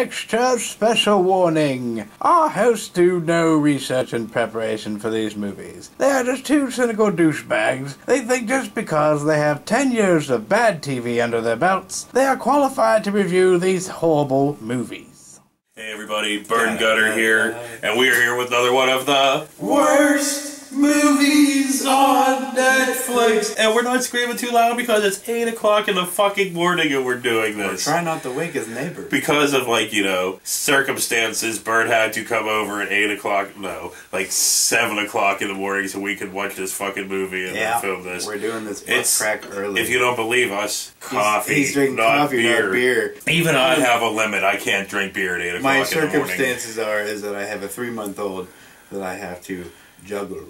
Extra special warning. Our hosts do no research and preparation for these movies. They are just two cynical douchebags. They think just because they have 10 years of bad TV under their belts, they are qualified to review these horrible movies. Hey everybody, Burn Gutter here, and we are here with another one of the worst movies on Netflix. And we're not screaming too loud because it's 8 o'clock in the fucking morning and we're doing this. Try not to wake his neighbor. Because of, like, you know, circumstances, Bert had to come over at 8 o'clock, no, like 7 o'clock in the morning so we could watch this fucking movie and then film this. We're doing this butt crack early. If you don't believe us, coffee, he's drinking coffee, not beer. Even I have a limit. I can't drink beer at 8 o'clock in the morning. My circumstances is that I have a 3-month-old that I have to juggle.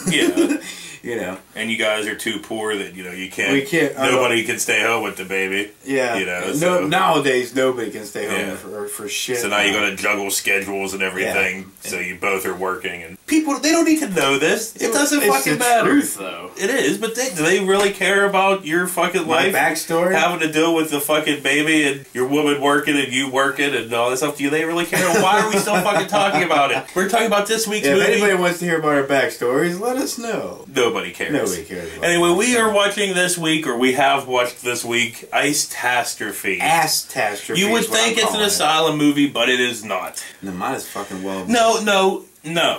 Yeah. You know. And you guys are too poor that, you know, you can't. We can't. Nobody can stay home with the baby. Yeah. You know. So. Nowadays, nobody can stay home for shit. So now you got to juggle schedules and everything. Yeah. So you both are working, and people, they don't need to know this. It doesn't fucking matter. Truth, though. It is, but do they really care about your fucking life? My backstory, having to deal with the fucking baby and your woman working and you working and all this stuff. Do they really care? Why are we still fucking talking about it? We're talking about this week's movie. If anybody wants to hear about our backstories, let us know. Nobody cares. Nobody cares. Anyway, we are watching this week, or we have watched this week, Icetastrophe. Icetastrophe. You would think it's an asylum movie, but it is not. No, mine is fucking well. No.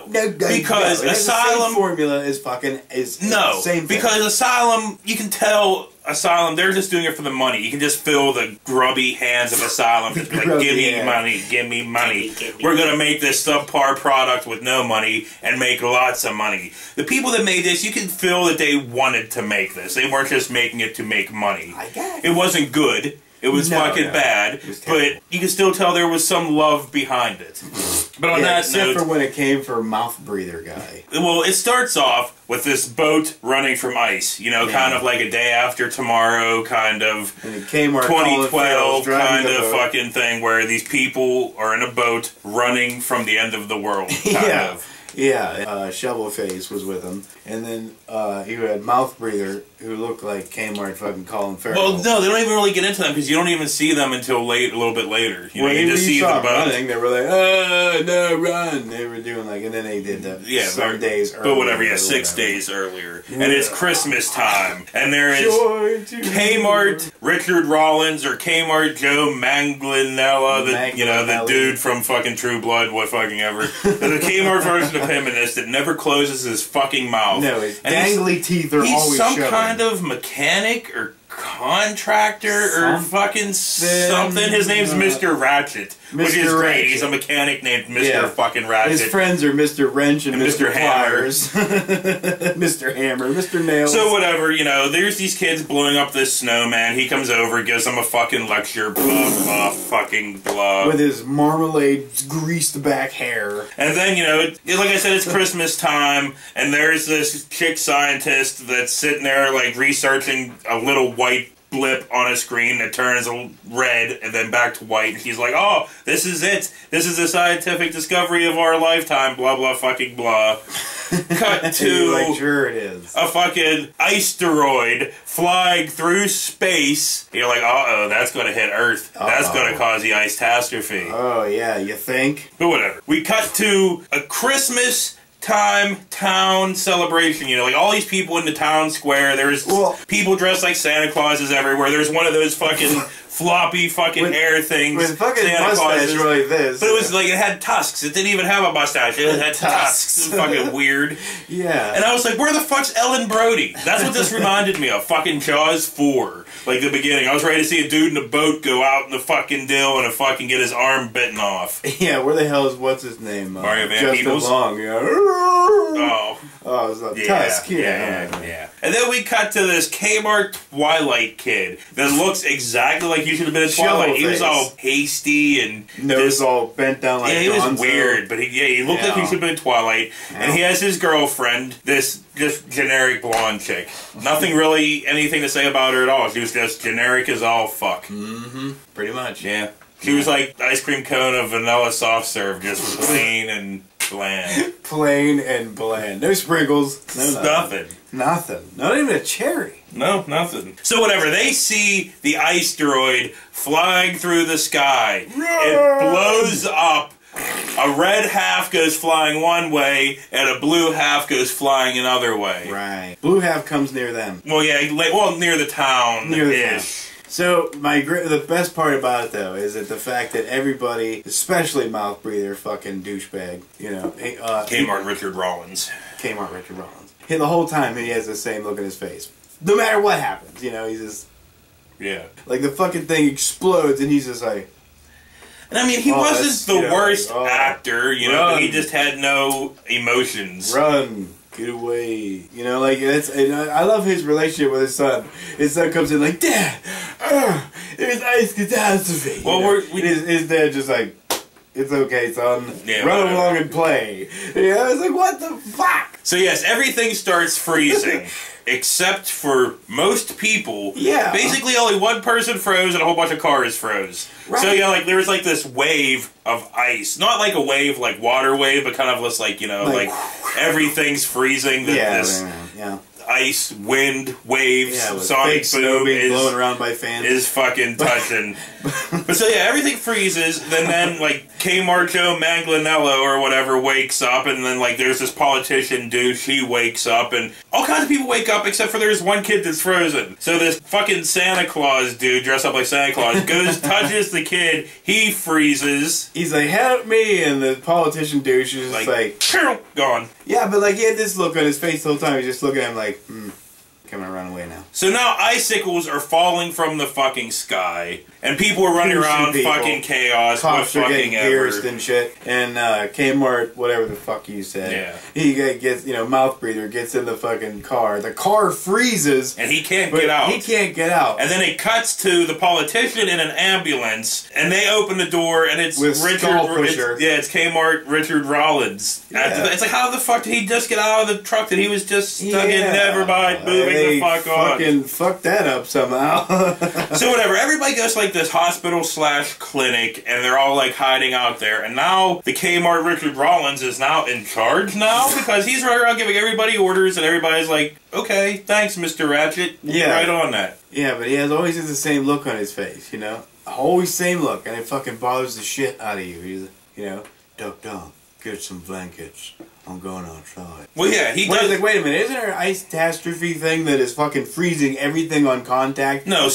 Because asylum formula is fucking same thing. Because asylum, you can tell asylum, they're just doing it for the money. You can just feel the grubby hands of asylum. Just be like, give me money, give me money. We're gonna make this subpar product with no money and make lots of money. The people that made this, you can feel that they wanted to make this. They weren't just making it to make money. I guess. It wasn't good. It was fucking bad, but you can still tell there was some love behind it. But on that note, except for when it came for mouth breather guy. Well, it starts off with this boat running from ice. You know, kind of like a day after tomorrow, kind of 2012 kind of fucking thing where these people are in a boat running from the end of the world. Kind of. Yeah, Shovelface was with him, and then you had Mouth Breather, who looked like Kmart fucking Colin Farrell. Well, no, they don't even really get into them because you don't even see them until a little bit later. You know, you just see the boat running. They were like, "Oh no, run!" They were doing like, and then they did some days earlier. But whatever, 6 days earlier, and it's Christmas time, and there is Kmart Richard Rollins or Kmart Joe Manganiello, the dude from fucking True Blood, what fucking ever. The Kmart version of him in this that never closes his fucking mouth. No, his dangly teeth are always some showing. Kind of mechanic or contractor or fucking something. His name's Mr. Ratchet, which is great. He's a mechanic named Mr. fucking Ratchet. His friends are Mr. Wrench and Mr. Hammer. Mr. Hammer, Mr. Nails. So whatever, you know, there's these kids blowing up this snowman. He comes over, gives them a fucking lecture, blah, fucking blah. With his marmalade greased back hair. And then, you know, like I said, it's Christmas time, and there's this chick scientist that's sitting there, like, researching a little white blip on a screen that turns red and then back to white, and he's like, oh, this is it. This is the scientific discovery of our lifetime, blah, blah, fucking blah. Cut to like, sure it is. A fucking iceteroid flying through space. You're like, uh-oh, that's going to hit Earth. That's going to cause the Icetastrophe. Oh, yeah, you think? But whatever. We cut to a Christmas town celebration, you know, like all these people in the town square. There's people dressed like Santa Clauses everywhere. There's one of those fucking floppy fucking hair things. With fucking Santa mustache like this. But it was like, it had tusks. It didn't even have a mustache. It had tusks. It was fucking weird. Yeah. And I was like, where the fuck's Ellen Brody? That's what this reminded me of. Fucking Jaws 4. Like the beginning. I was ready to see a dude in a boat go out in the fucking dill and fucking get his arm bitten off. Yeah, where the hell is, what's his name? Mario Van Justin Peebles? Long, yeah. Oh, it's a tusk. Yeah. And then we cut to this Kmart Twilight kid that looks exactly like you should have been in Twilight. He was all pasty and nose all bent down like he was weird, but he looked like he should have been in Twilight. Yeah. And he has his girlfriend, this just generic blonde chick. Nothing really, anything to say about her at all. She was just generic as all fuck. Mm-hmm. Pretty much. Yeah. She was like ice cream cone of vanilla soft serve, just plain and bland. Plain and bland. No sprinkles. No Nothing. Nothing. Not even a cherry. No, nothing. So whatever, they see the ice droid flying through the sky. It blows up. A red half goes flying one way, and a blue half goes flying another way. Right. Blue half comes near them. Well, yeah, near the town. Near the town. So the best part about it though is that the fact that everybody, especially Mouth Breather, fucking douchebag, you know, Kmart Richard Rollins. Kmart Richard Rollins. The whole time he has the same look in his face. No matter what happens, you know, he's just like the fucking thing explodes and he's just like. And I mean, he wasn't the worst actor, you know, but he just had no emotions. Run. Get away. You know, like, and I love his relationship with his son. His son comes in like, Dad, there's Icetastrophe. Well, his dad just like, it's okay, son. Yeah, run along and play. You know, it's like, what the fuck? So yes, everything starts freezing. Except for most people. Yeah. Basically only one person froze and a whole bunch of cars froze. Right. So yeah, like there was like this wave of ice. Not like a wave like water wave, but kind of just like, you know, like everything's freezing. Yeah. Ice, wind, waves, sonic boom being blown around by fans is fucking touching. But so yeah, everything freezes. Then like Kmart Joe Manganiello or whatever wakes up, and then like there's this politician douche. He wakes up, and all kinds of people wake up except for there's one kid that's frozen. So this fucking Santa Claus dude dressed up like Santa Claus goes touches the kid. He freezes. He's like, "Help me!" And the politician douche is like gone. Yeah, but like he had this look on his face the whole time. He's just looking at him like, can I run away now? So now icicles are falling from the fucking sky, and people are running around fucking chaos. Cops are getting pierced and shit. And Kmart, whatever the fuck you said, he gets, you know, Mouth Breather gets in the fucking car. The car freezes, and he can't get out. He can't get out. And then it cuts to the politician in an ambulance, and they open the door, and it's with Richard. It's Kmart Richard Rollins. Yeah. It's like, how the fuck did he just get out of the truck that he was just stuck in? Never mind, moving the fuck on. Fucking fucked that up somehow. So whatever, everybody goes to like this hospital / clinic, and they're all like hiding out there. And now the Kmart Richard Rollins is now in charge now because he's right around giving everybody orders, and everybody's like, okay, thanks, Mr. Ratchet. Yeah, right on that. Yeah, but he always has the same look on his face, you know, always same look, and it fucking bothers the shit out of you. He's, you know, duck down, get some blankets. I'm going outside. Well, yeah, he does. Like, wait a minute, isn't there an Icetastrophe thing that is fucking freezing everything on contact? No,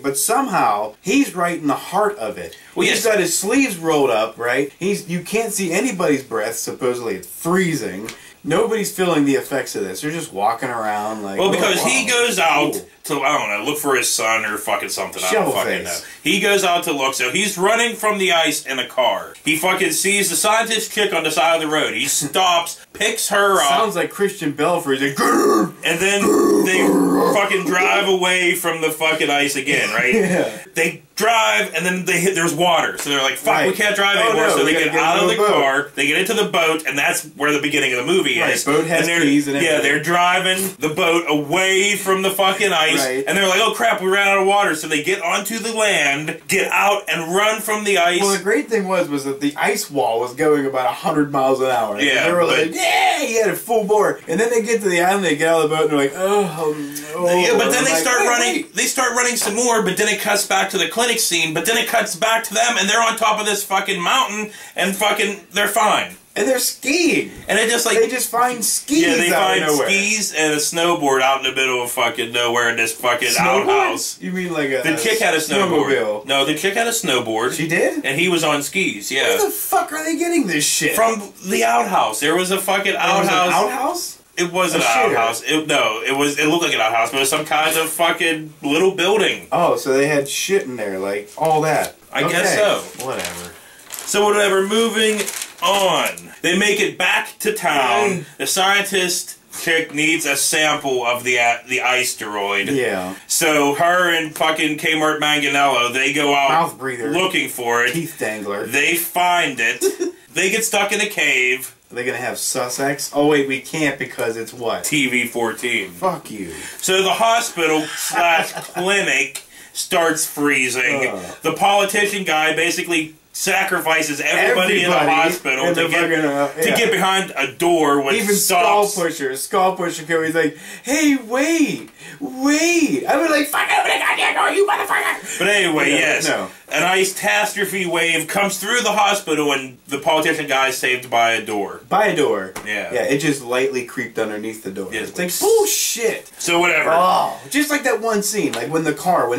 but somehow he's right in the heart of it. Well, he's got his sleeves rolled up, right? You can't see anybody's breath. Supposedly, it's freezing. Nobody's feeling the effects of this. They're just walking around like. Well, because he goes out to, I don't know, look for his son or fucking something. I don't fucking know. He goes out to look, so he's running from the ice in a car. He fucking sees the scientist chick on the side of the road. He stops, picks her up. Sounds like Christian Bale for his. And then they fucking drive away from the fucking ice again, right? Yeah. They drive, and then there's water. So they're like, fuck, we can't drive anymore. So they get out of the car, they get into the boat, and that's where the beginning of the movie is. Boat has keys and everything. Yeah, they're driving the boat away from the fucking ice, and they're like, oh crap, we ran out of water. So they get onto the land, get out, and run from the ice. Well, the great thing was that the ice wall was going about 100 miles an hour. Yeah. They were like, yeah, he had it full bore. And then they get to the island, they get out of the boat, and they're like, oh. Yeah, but then they start running. They start running some more, but then it cuts back to the clinic scene. But then it cuts back to them, and they're on top of this fucking mountain, and fucking they're fine. And they're skiing. And it just like they just find skis. Yeah, they out find of nowhere. skis and a snowboard out in the middle of fucking nowhere in this fucking outhouse. You mean like the chick had a snowboard? No, the chick had a snowboard. She did? And he was on skis. Yeah. Where the fuck are they getting this shit from? The outhouse. There was a fucking outhouse. An outhouse? It wasn't an outhouse. It looked like an outhouse, but it was some kind of fucking little building. Oh, so they had shit in there, like all that. I guess so. Whatever. So whatever, moving on. They make it back to town. The scientist chick needs a sample of the ice droid. Yeah. So her and fucking Kmart Manganiello, they go out Mouth breather, looking for it. Teeth dangler. They find it. They get stuck in a cave. Are they going to have Sussex? Oh, wait, we can't because it's what? TV-14. Fuck you. So the hospital / clinic starts freezing. The politician guy basically sacrifices everybody in the hospital to get behind a door with even stops. Skull Pusher came. He's like, "Hey, wait! I was like, fuck open the goddamn door, you motherfucker!" But anyway, yes, an Icetastrophe wave comes through the hospital, and the politician guy is saved by a door. Yeah, it just lightly creeped underneath the door. Yeah, it's like bullshit. So whatever. Oh, just like that one scene, like when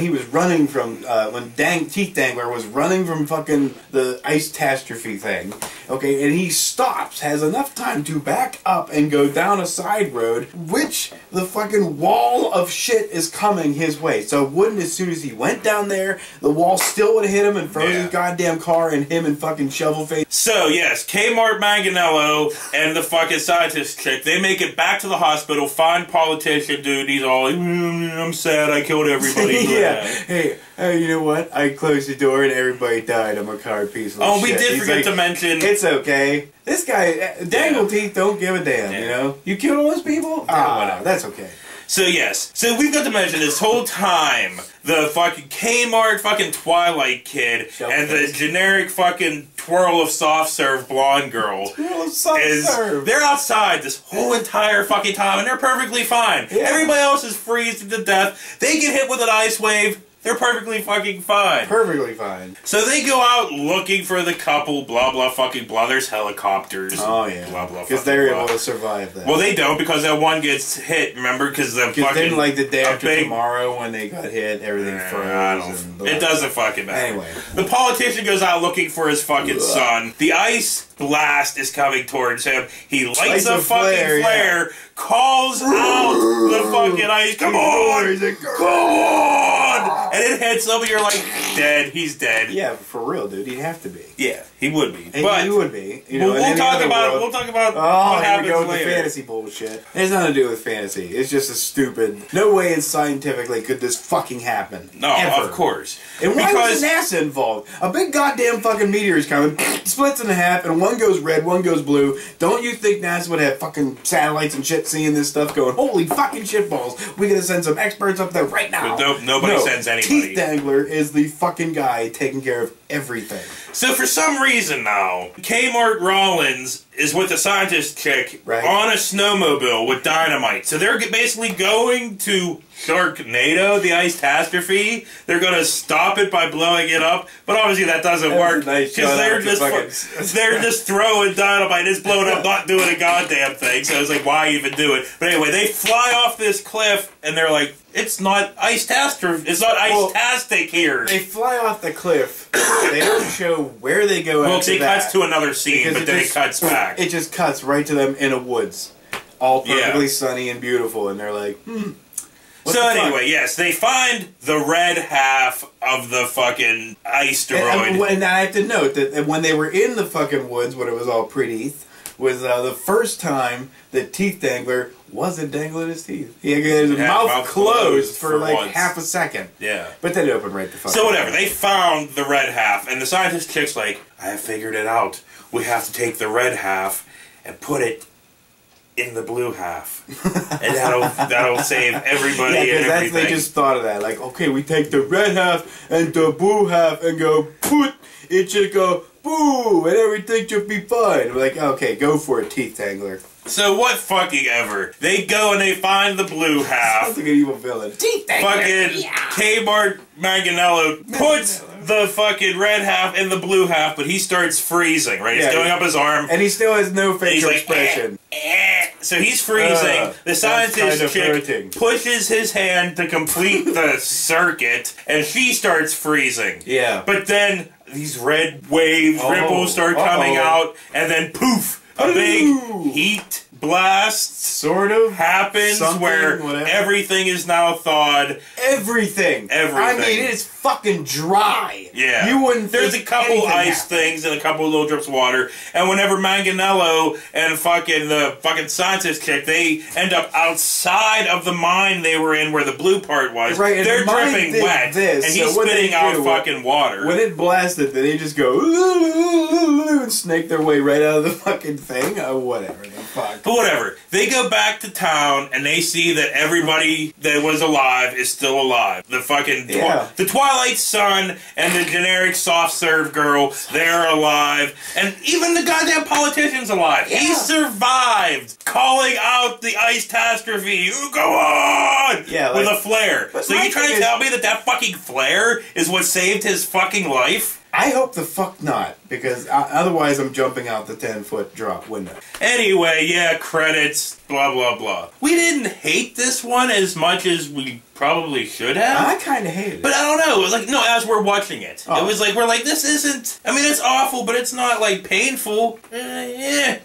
he was running from when Teeth Dangler was running from fucking the Icetastrophe thing. Okay, and he stops, has enough time to back up and go down a side road, which the fucking wall of shit is coming his way. So wouldn't, as soon as he went down there, the wall still would have hit him and froze his goddamn car and him and fucking Shovelface. So yes, Kmart Manganello and the fucking scientist chick, they make it back to the hospital, find politician dude, he's all like, I'm sad I killed everybody. Yeah. Hey, you know what? I closed the door and everybody died. I'm a card piece of shit. We did forget to mention... It's okay. This guy, Dangle Teeth, don't give a damn, you know? You killed all those people? Whatever. That's okay. So yes, so we've got to mention this whole time, the fucking Kmart fucking Twilight kid and the generic fucking twirl of soft serve blonde girl they're outside this whole entire fucking time and they're perfectly fine. Everybody else is freezing to death. They get hit with an ice wave. They're perfectly fucking fine. Perfectly fine. So they go out looking for the couple, blah, blah, fucking blah. There's helicopters. Oh, yeah. Blah, blah, because they're able to survive that. Well, they don't, because that one gets hit, remember? Because the fucking... Then, like, the day after tomorrow, when they got hit, everything froze. It doesn't fucking matter. Anyway. The politician goes out looking for his fucking son. The ice blast is coming towards him. He lights a fucking flare, calls out the fucking ice. Come on! Come on! And it hits him, and you're like, dead. He's dead. Yeah, for real, dude. He'd have to be. Yeah, he would be. He would be. You know, we'll talk about what happens later. The fantasy bullshit. It has nothing to do with fantasy. It's just a stupid... No way scientifically could this fucking happen. No, ever. Of course. And why was NASA involved? A big goddamn fucking meteor is coming, splits in half, and one goes red, one goes blue. Don't you think NASA would have fucking satellites and shit seeing this stuff going, holy fucking shitballs, we gotta send some experts up there right now. But nobody sends anybody. Teeth Dangler is the fucking guy taking care of everything. So for some reason now, Kmart Rollins is with the scientist chick on a snowmobile with dynamite. So they're basically going to Sharknado, the Icetastrophe. They're going to stop it by blowing it up, but obviously that doesn't work because they're just throwing dynamite. It's blowing up, not doing a goddamn thing. So it's like, why even do it? But anyway, they fly off this cliff and they're like, it's not Icetastrophe. It's not Ice-tastic here. They fly off the cliff. They don't show where they go. Well, it cuts to another scene, but then it cuts back. It just cuts right to them in a woods, all perfectly sunny and beautiful, and they're like, So anyway, yes, they find the red half of the fucking Icetastrophe. And I have to note that when they were in the fucking woods, when it was all pretty, was the first time that Teeth Dangler wasn't dangling his teeth. He had his mouth closed for like half a second. Yeah. But then it opened right the fuck So whatever, they found the red half, and the scientist chick's like, I have figured it out. We have to take the red half and put it in the blue half. And that'll save everybody and everything. They just thought of that. Like, okay, we take the red half and the blue half and go, put, it should go, boo, and everything should be fine. We're like, okay, go for it, Teeth Dangler. So what fucking ever. They go and they find the blue half. Sounds like an evil villain. Teeth Dangler. Fucking Kmart Manganello puts the fucking red half in the blue half, but he starts freezing, right? He's going up his arm. And he still has no facial expression. So he's freezing. The scientist chick pushes his hand to complete the circuit, and she starts freezing. Yeah. But then these red wave ripples start coming out, and then poof, a big heat blast sort of happens where everything is now thawed. Everything. I mean, it's fucking dry. Yeah. You wouldn't There's a couple ice things and a couple little drips of water. And whenever Manganello and the fucking scientist chick, they end up outside of the mine they were in where the blue part was. Right, and they're dripping wet. And he's spitting out fucking water. When it blasted, they just go and snake their way right out of the fucking thing. Oh, whatever the fuck. But whatever. They go back to town and they see that everybody that was alive is still alive. The fucking the Twilight Sun and the generic soft serve girl, they're alive. And even the goddamn politician's alive. Yeah. He survived calling out the Icetastrophe. Go on! Yeah, like, with a flare. So you trying to tell me that that fucking flare is what saved his fucking life? I hope the fuck not, because otherwise I'm jumping out the 10-foot drop window. Anyway, yeah, credits, blah, blah, blah. We didn't hate this one as much as we probably should have. I kind of hated it. But I don't know, it was like, no, as we're watching it. Oh. It was like, we're like, this isn't, I mean, it's awful, but it's not, like, painful. Yeah.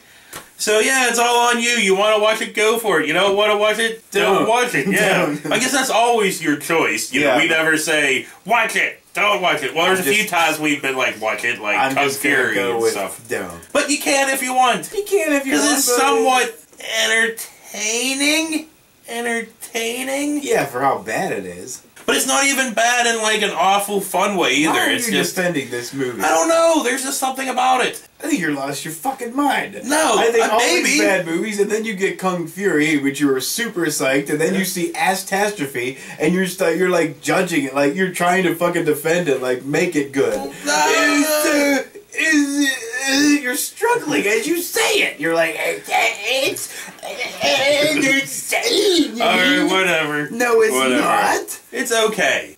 So yeah, it's all on you. You want to watch it, go for it. You don't want to watch it, don't watch it. Yeah. I guess that's always your choice. You know, we never say, watch it. Don't watch it. Well, there's a few times we've been like, watch it, like Kung Fury and stuff. Don't. But you can if you want. You can if you want. Because it's somewhat entertaining. Entertaining? Yeah, for how bad it is. But it's not even bad in like an awful fun way either. Why are it's you just defending this movie? I don't know. There's just something about it. I think you're lost your fucking mind. No, I think all maybe. these bad movies, and then you get Kung Fury, which you were super psyched, and then you see Icetastrophe, and you're like judging it, like you're trying to fucking defend it, like make it good. You're struggling as you say it. You're like, it's insane. Alright, whatever. No, it's not. It's okay.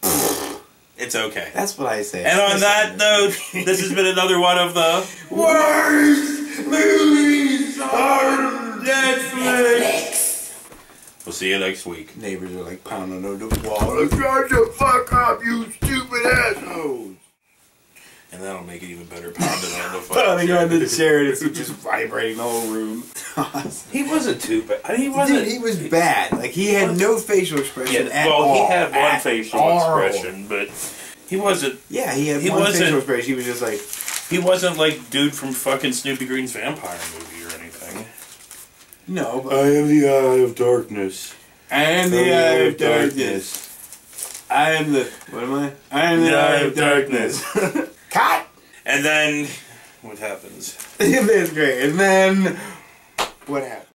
It's okay. That's what I say. And on that note, this has been another one of the worst movies on Netflix. We'll see you next week. Neighbors are like pounding on the wall. Shut the fuck up, you stupid assholes. And that'll make it even better, pounding on the fucking pounding on the chair, and it's just vibrating the whole room. He wasn't too bad. He wasn't. Dude, he was bad. Like, he had no facial expression at all. Well, he had one facial expression, but he wasn't. Yeah, he had one facial expression. He was just like... He wasn't like dude from fucking Snoopy Green's vampire movie or anything. No, but... I am the Eye of Darkness. I am the Eye of Darkness. I am the... What am I? I am the Eye of Darkness. Cut! And then, what happens? That's great. And then, what happens?